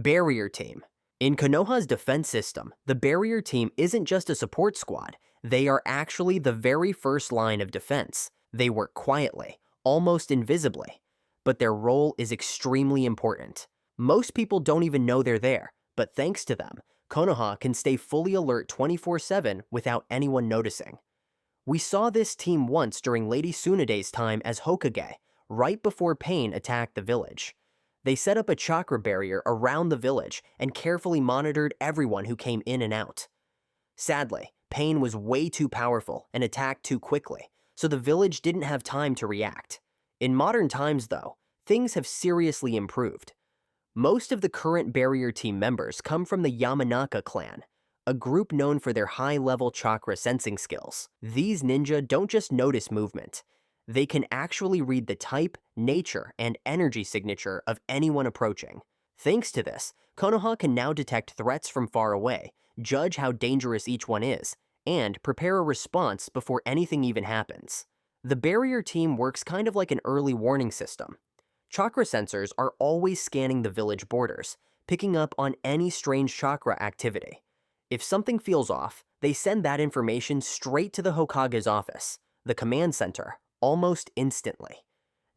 Barrier Team. In Konoha's defense system, the Barrier Team isn't just a support squad, they are actually the very first line of defense. They work quietly, almost invisibly, but their role is extremely important. Most people don't even know they're there, but thanks to them, Konoha can stay fully alert 24/7 without anyone noticing. We saw this team once during Lady Tsunade's time as Hokage, right before Pain attacked the village. They set up a chakra barrier around the village and carefully monitored everyone who came in and out. Sadly, Pain was way too powerful and attacked too quickly, so the village didn't have time to react. In modern times, though, things have seriously improved. Most of the current Barrier Team members come from the Yamanaka clan, a group known for their high-level chakra sensing skills. These ninja don't just notice movement. They can actually read the type, nature, and energy signature of anyone approaching. Thanks to this, Konoha can now detect threats from far away, judge how dangerous each one is, and prepare a response before anything even happens. The Barrier Team works kind of like an early warning system. Chakra sensors are always scanning the village borders, picking up on any strange chakra activity. If something feels off, they send that information straight to the Hokage's office, the command center, almost instantly.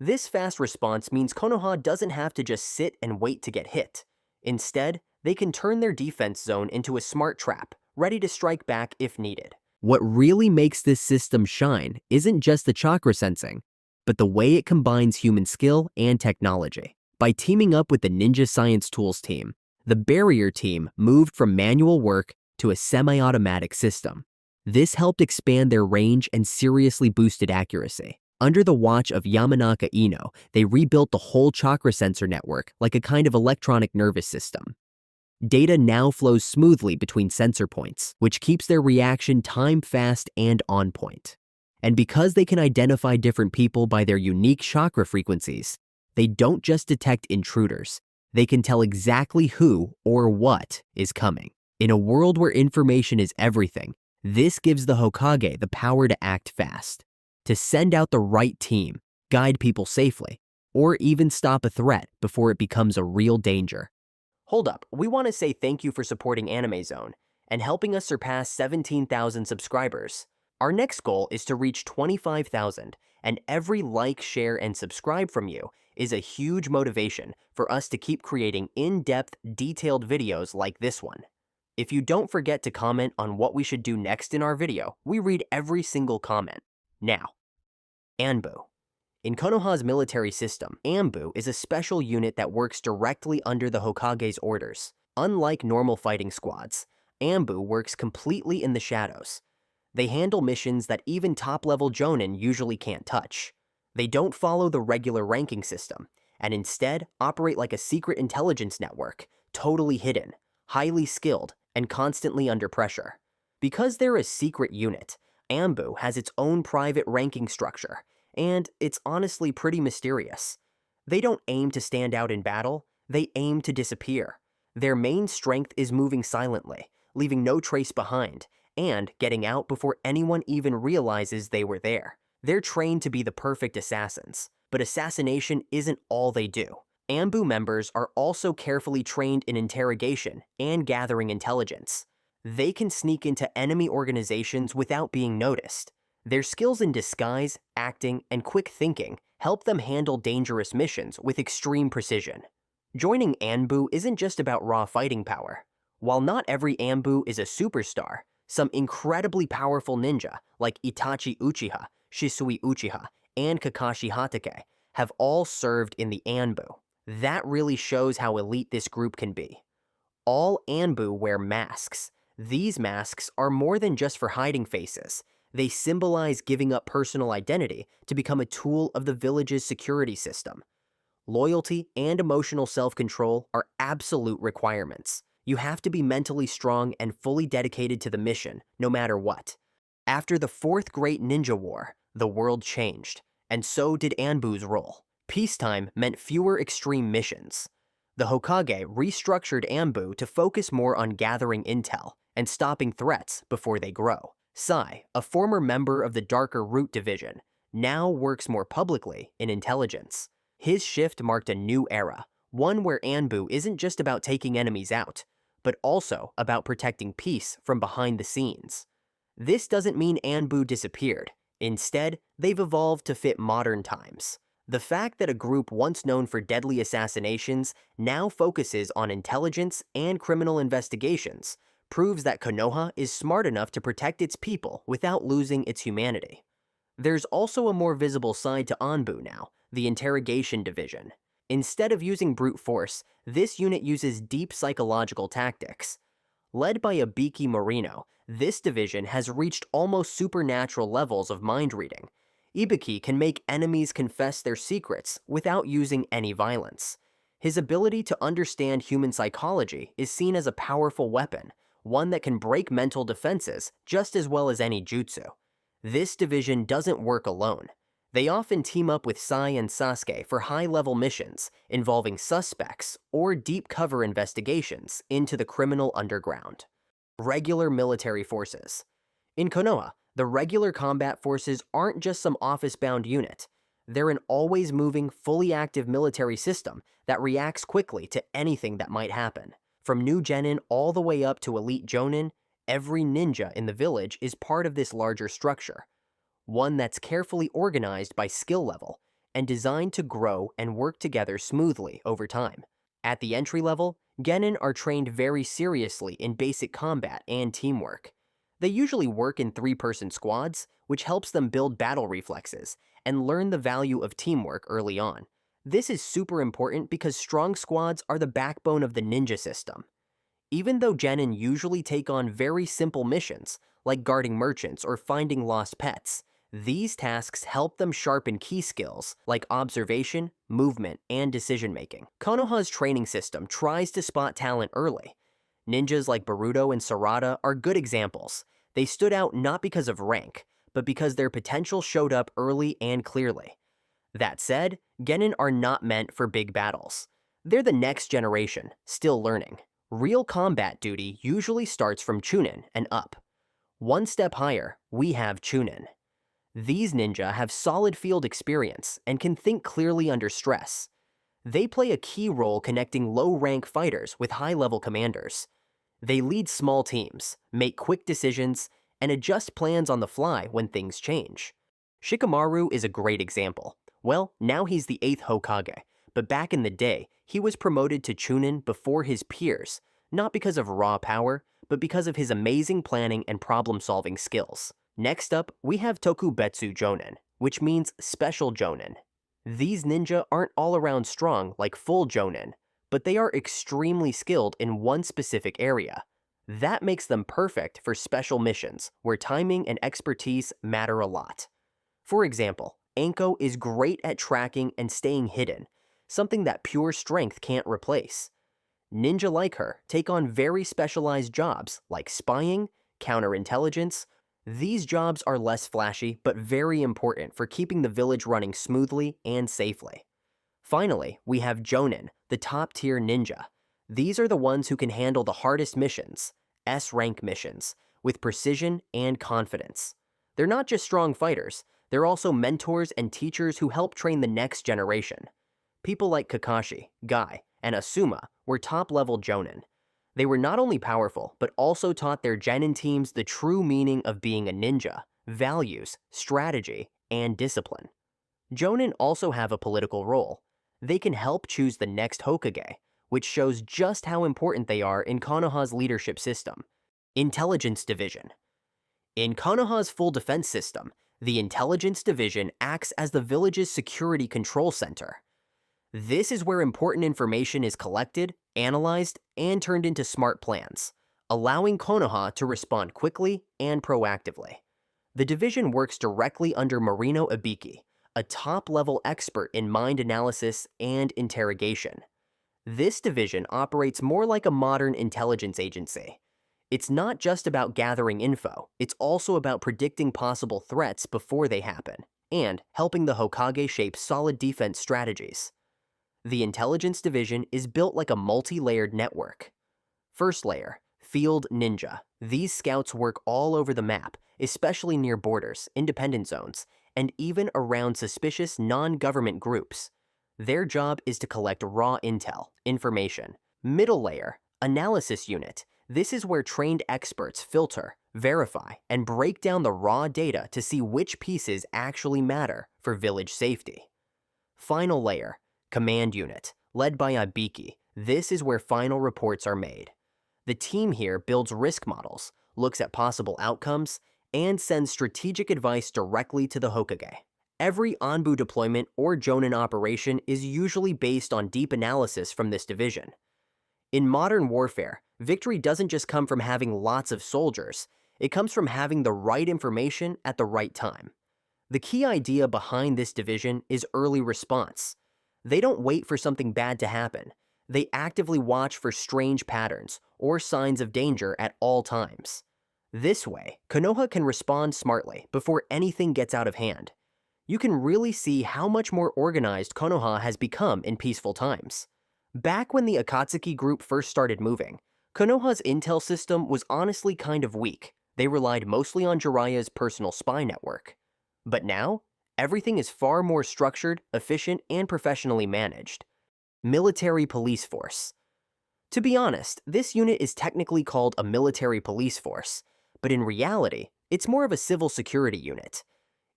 This fast response means Konoha doesn't have to just sit and wait to get hit. Instead, they can turn their defense zone into a smart trap, ready to strike back if needed. What really makes this system shine isn't just the chakra sensing, but the way it combines human skill and technology. By teaming up with the Ninja Science Tools team, the Barrier Team moved from manual work to a semi-automatic system. This helped expand their range and seriously boosted accuracy. Under the watch of Yamanaka Ino, they rebuilt the whole chakra sensor network like a kind of electronic nervous system. Data now flows smoothly between sensor points, which keeps their reaction time-fast and on point. And because they can identify different people by their unique chakra frequencies, they don't just detect intruders, they can tell exactly who or what is coming. In a world where information is everything, this gives the Hokage the power to act fast, to send out the right team, guide people safely, or even stop a threat before it becomes a real danger. Hold up, we want to say thank you for supporting AnimeZONE and helping us surpass 17,000 subscribers. Our next goal is to reach 25,000, and every like, share, and subscribe from you is a huge motivation for us to keep creating in-depth, detailed videos like this one. If you don't forget to comment on what we should do next in our video, we read every single comment. Now, Ambu. In Konoha's military system, Ambu is a special unit that works directly under the Hokage's orders. Unlike normal fighting squads, Ambu works completely in the shadows. They handle missions that even top-level jonin usually can't touch. They don't follow the regular ranking system, and instead operate like a secret intelligence network, totally hidden, highly skilled, and constantly under pressure. Because they're a secret unit, Ambu has its own private ranking structure, and it's honestly pretty mysterious. They don't aim to stand out in battle, they aim to disappear. Their main strength is moving silently, leaving no trace behind, and getting out before anyone even realizes they were there. They're trained to be the perfect assassins, but assassination isn't all they do. Ambu members are also carefully trained in interrogation and gathering intelligence. They can sneak into enemy organizations without being noticed. Their skills in disguise, acting, and quick thinking help them handle dangerous missions with extreme precision. Joining Ambu isn't just about raw fighting power. While not every Ambu is a superstar, some incredibly powerful ninja like Itachi Uchiha, Shisui Uchiha, and Kakashi Hatake have all served in the Ambu. That really shows how elite this group can be. All Ambu wear masks. These masks are more than just for hiding faces. They symbolize giving up personal identity to become a tool of the village's security system. Loyalty and emotional self-control are absolute requirements. You have to be mentally strong and fully dedicated to the mission, no matter what. After the Fourth Great Ninja War, the world changed, and so did Ambu's role. Peacetime meant fewer extreme missions. The Hokage restructured Ambu to focus more on gathering intel and stopping threats before they grow. Sai, a former member of the Darker Root Division, now works more publicly in intelligence. His shift marked a new era, one where Anbu isn't just about taking enemies out, but also about protecting peace from behind the scenes. This doesn't mean Anbu disappeared. Instead, they've evolved to fit modern times. The fact that a group once known for deadly assassinations now focuses on intelligence and criminal investigations proves that Konoha is smart enough to protect its people without losing its humanity. There's also a more visible side to Anbu now, the interrogation division. Instead of using brute force, this unit uses deep psychological tactics. Led by Abiki Morino, this division has reached almost supernatural levels of mind reading. Ibiki can make enemies confess their secrets without using any violence. His ability to understand human psychology is seen as a powerful weapon, one that can break mental defenses just as well as any jutsu. This division doesn't work alone. They often team up with Sai and Sasuke for high-level missions involving suspects or deep cover investigations into the criminal underground. Regular military forces. In Konoha, the regular combat forces aren't just some office-bound unit. They're an always-moving, fully active military system that reacts quickly to anything that might happen. From new genin all the way up to elite jonin, every ninja in the village is part of this larger structure, one that's carefully organized by skill level and designed to grow and work together smoothly over time. At the entry level, genin are trained very seriously in basic combat and teamwork. They usually work in three-person squads, which helps them build battle reflexes and learn the value of teamwork early on. This is super important because strong squads are the backbone of the ninja system. Even though genin usually take on very simple missions, like guarding merchants or finding lost pets, these tasks help them sharpen key skills like observation, movement, and decision-making. Konoha's training system tries to spot talent early. Ninjas like Boruto and Sarada are good examples. They stood out not because of rank, but because their potential showed up early and clearly. That said, genin are not meant for big battles. They're the next generation, still learning. Real combat duty usually starts from chunin and up. One step higher, we have chunin. These ninja have solid field experience and can think clearly under stress. They play a key role connecting low-rank fighters with high-level commanders. They lead small teams, make quick decisions, and adjust plans on the fly when things change. Shikamaru is a great example. Well, now he's the 8th Hokage, but back in the day, he was promoted to chunin before his peers, not because of raw power, but because of his amazing planning and problem-solving skills. Next up, we have Tokubetsu Jonin, which means special jonin. These ninja aren't all around strong like full jonin, but they are extremely skilled in one specific area. That makes them perfect for special missions where timing and expertise matter a lot. For example, Anko is great at tracking and staying hidden, something that pure strength can't replace. Ninja like her take on very specialized jobs like spying, counterintelligence. These jobs are less flashy but very important for keeping the village running smoothly and safely. Finally, we have Jonin, the top-tier ninja. These are the ones who can handle the hardest missions, S-rank missions, with precision and confidence. They're not just strong fighters, they're also mentors and teachers who help train the next generation. People like Kakashi, Guy, and Asuma were top-level Jonin. They were not only powerful, but also taught their genin teams the true meaning of being a ninja, values, strategy, and discipline. Jonin also have a political role. They can help choose the next Hokage, which shows just how important they are in Konoha's leadership system. Intelligence Division. In Konoha's full defense system, the Intelligence Division acts as the village's security control center. This is where important information is collected, analyzed, and turned into smart plans, allowing Konoha to respond quickly and proactively. The division works directly under Morino Ibiki, a top-level expert in mind analysis and interrogation. This division operates more like a modern intelligence agency. It's not just about gathering info, it's also about predicting possible threats before they happen, and helping the Hokage shape solid defense strategies. The Intelligence Division is built like a multi-layered network. First layer, Field Ninja. These scouts work all over the map, especially near borders, independent zones, and even around suspicious non-government groups. Their job is to collect raw intel, information. Middle layer, analysis unit. This is where trained experts filter, verify, and break down the raw data to see which pieces actually matter for village safety. Final layer, command unit, led by Ibiki. This is where final reports are made. The team here builds risk models, looks at possible outcomes, and sends strategic advice directly to the Hokage. Every Anbu deployment or Jonin operation is usually based on deep analysis from this division. In modern warfare, victory doesn't just come from having lots of soldiers, it comes from having the right information at the right time. The key idea behind this division is early response. They don't wait for something bad to happen. They actively watch for strange patterns or signs of danger at all times. This way, Konoha can respond smartly before anything gets out of hand. You can really see how much more organized Konoha has become in peaceful times. Back when the Akatsuki group first started moving, Konoha's intel system was honestly kind of weak. They relied mostly on Jiraiya's personal spy network. But now, everything is far more structured, efficient, and professionally managed. Military Police Force. To be honest, this unit is technically called a military police force, but in reality, it's more of a civil security unit.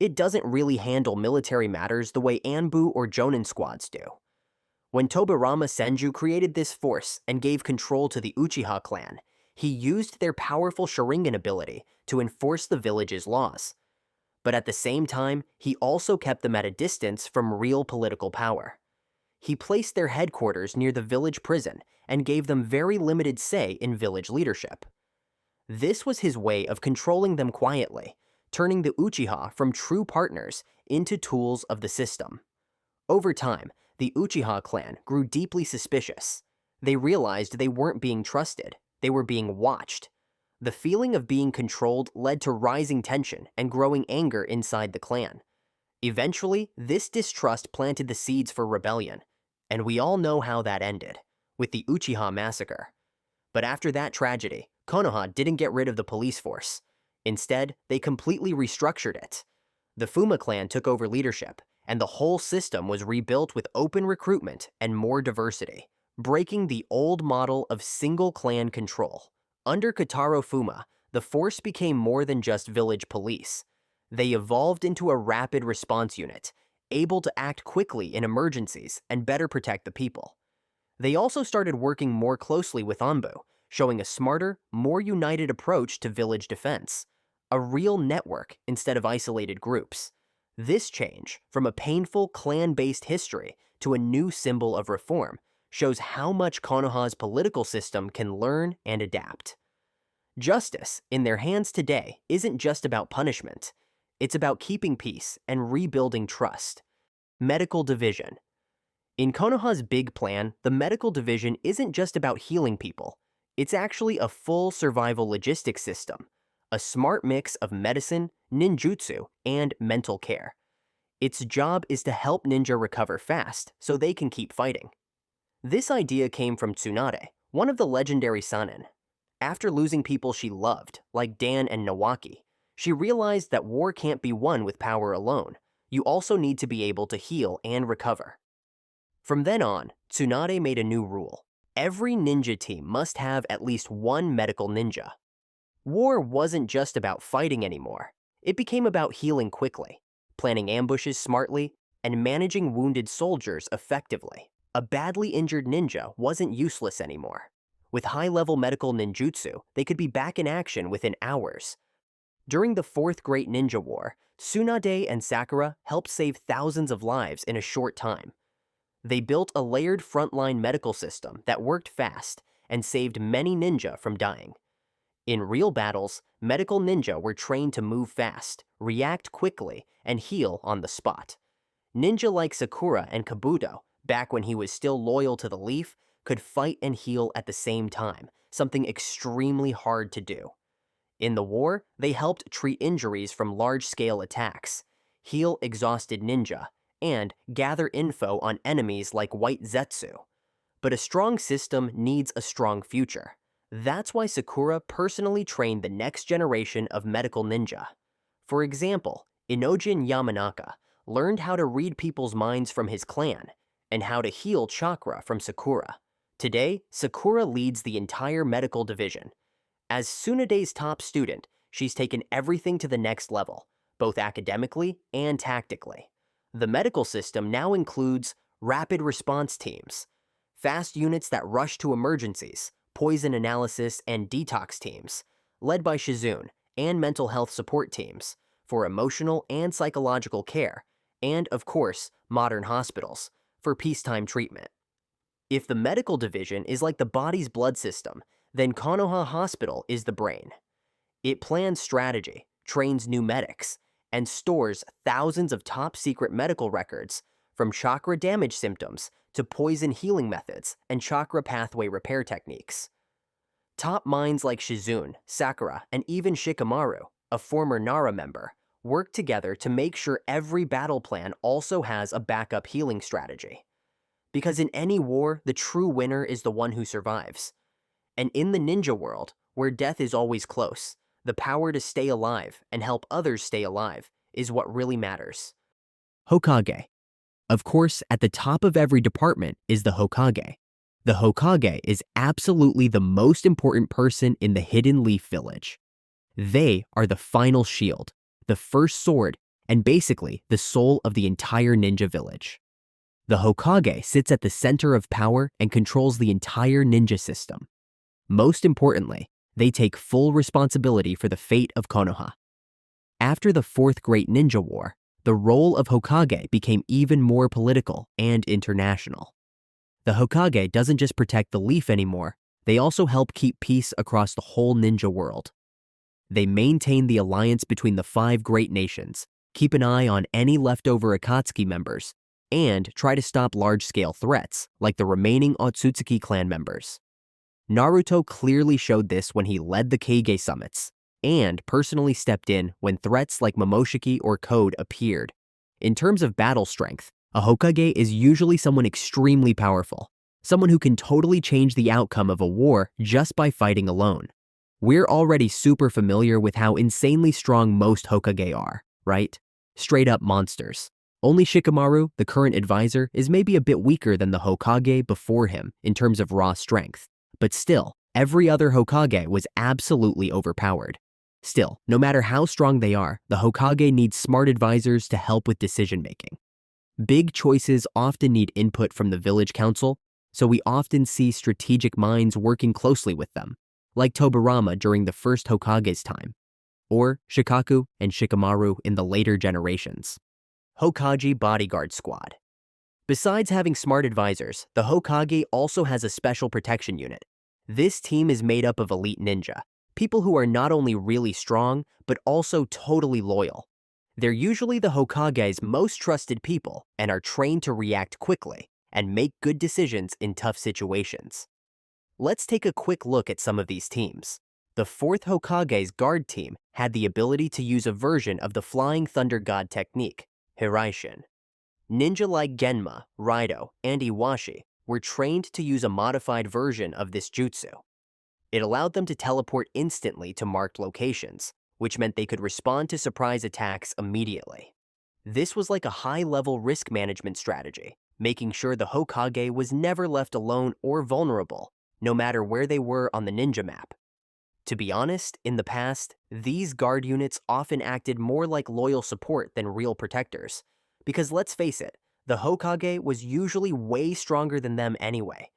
It doesn't really handle military matters the way Anbu or Jonin squads do. When Tobirama Senju created this force and gave control to the Uchiha clan, he used their powerful Sharingan ability to enforce the village's laws. But at the same time, he also kept them at a distance from real political power. He placed their headquarters near the village prison and gave them very limited say in village leadership. This was his way of controlling them quietly, turning the Uchiha from true partners into tools of the system. Over time, the Uchiha clan grew deeply suspicious. They realized they weren't being trusted, they were being watched. The feeling of being controlled led to rising tension and growing anger inside the clan. Eventually, this distrust planted the seeds for rebellion, and we all know how that ended, with the Uchiha massacre. But after that tragedy, Konoha didn't get rid of the police force. Instead, they completely restructured it. The Fuma clan took over leadership, and the whole system was rebuilt with open recruitment and more diversity, breaking the old model of single clan control. Under Kotaro Fuma, the force became more than just village police. They evolved into a rapid response unit, able to act quickly in emergencies and better protect the people. They also started working more closely with Ambu, showing a smarter, more united approach to village defense. A real network instead of isolated groups. This change, from a painful clan-based history to a new symbol of reform, shows how much Konoha's political system can learn and adapt. Justice, in their hands today, isn't just about punishment. It's about keeping peace and rebuilding trust. Medical Division. In Konoha's big plan, the medical division isn't just about healing people. It's actually a full survival logistics system. A smart mix of medicine, ninjutsu, and mental care. Its job is to help ninja recover fast so they can keep fighting. This idea came from Tsunade, one of the legendary Sannin. After losing people she loved, like Dan and Nawaki, she realized that war can't be won with power alone. You also need to be able to heal and recover. From then on, Tsunade made a new rule. Every ninja team must have at least one medical ninja. War wasn't just about fighting anymore. It became about healing quickly, planning ambushes smartly, and managing wounded soldiers effectively. A badly injured ninja wasn't useless anymore. With high-level medical ninjutsu, they could be back in action within hours. During the Fourth Great Ninja War, Tsunade and Sakura helped save thousands of lives in a short time. They built a layered frontline medical system that worked fast and saved many ninja from dying. In real battles, medical ninja were trained to move fast, react quickly, and heal on the spot. Ninja like Sakura and Kabuto, back when he was still loyal to the Leaf, could fight and heal at the same time, something extremely hard to do. In the war, they helped treat injuries from large-scale attacks, heal exhausted ninja, and gather info on enemies like White Zetsu. But a strong system needs a strong future. That's why Sakura personally trained the next generation of medical ninja. For example, Inojin Yamanaka learned how to read people's minds from his clan, and how to heal chakra from Sakura. Today, Sakura leads the entire medical division. As Tsunade's top student, she's taken everything to the next level, both academically and tactically. The medical system now includes rapid response teams, fast units that rush to emergencies, poison analysis and detox teams, led by Shizune, and mental health support teams for emotional and psychological care, and, of course, modern hospitals for peacetime treatment. If the medical division is like the body's blood system, then Konoha Hospital is the brain. It plans strategy, trains new medics, and stores thousands of top-secret medical records, from chakra damage symptoms to poison healing methods and chakra pathway repair techniques. Top minds like Shizune, Sakura, and even Shikamaru, a former Nara member, work together to make sure every battle plan also has a backup healing strategy. Because in any war, the true winner is the one who survives. And in the ninja world, where death is always close, the power to stay alive and help others stay alive is what really matters. Hokage. Of course, at the top of every department is the Hokage. The Hokage is absolutely the most important person in the Hidden Leaf Village. They are the final shield, the first sword, and basically the soul of the entire ninja village. The Hokage sits at the center of power and controls the entire ninja system. Most importantly, they take full responsibility for the fate of Konoha. After the Fourth Great Ninja War, the role of Hokage became even more political and international. The Hokage doesn't just protect the leaf anymore, they also help keep peace across the whole ninja world. They maintain the alliance between the 5 great nations, keep an eye on any leftover Akatsuki members, and try to stop large-scale threats like the remaining Otsutsuki clan members. Naruto clearly showed this when he led the Kage summits, and personally stepped in when threats like Momoshiki or Code appeared. In terms of battle strength, a Hokage is usually someone extremely powerful, someone who can totally change the outcome of a war just by fighting alone. We're already super familiar with how insanely strong most Hokage are, right? Straight up monsters. Only Shikamaru, the current advisor, is maybe a bit weaker than the Hokage before him in terms of raw strength. But still, every other Hokage was absolutely overpowered. Still, no matter how strong they are, the Hokage needs smart advisors to help with decision-making. Big choices often need input from the village council, so we often see strategic minds working closely with them, like Tobirama during the first Hokage's time, or Shikaku and Shikamaru in the later generations. Hokage Bodyguard Squad. Besides having smart advisors, the Hokage also has a special protection unit. This team is made up of elite ninja, people who are not only really strong, but also totally loyal. They're usually the Hokage's most trusted people and are trained to react quickly and make good decisions in tough situations. Let's take a quick look at some of these teams. The 4th Hokage's guard team had the ability to use a version of the Flying Thunder God technique, Hiraishin. Ninja like Genma, Raido, and Iwashi were trained to use a modified version of this jutsu. It allowed them to teleport instantly to marked locations, which meant they could respond to surprise attacks immediately. This was like a high-level risk management strategy, making sure the Hokage was never left alone or vulnerable, no matter where they were on the ninja map. To be honest, in the past, these guard units often acted more like loyal support than real protectors, because let's face it, the Hokage was usually way stronger than them anyway.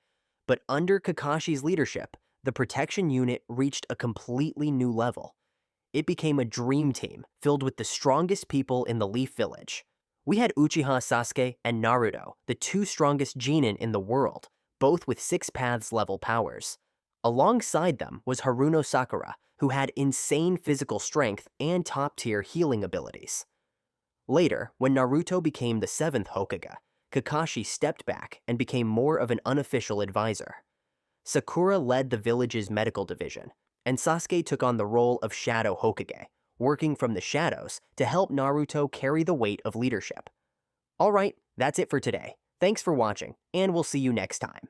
But under Kakashi's leadership, the protection unit reached a completely new level. It became a dream team filled with the strongest people in the Leaf Village. We had Uchiha Sasuke and Naruto, the 2 strongest genin in the world, both with 6 paths level powers. Alongside them was Haruno Sakura, who had insane physical strength and top-tier healing abilities. Later, when Naruto became the 7th Hokage, Kakashi stepped back and became more of an unofficial advisor. Sakura led the village's medical division, and Sasuke took on the role of Shadow Hokage, working from the shadows to help Naruto carry the weight of leadership. Alright, that's it for today. Thanks for watching, and we'll see you next time.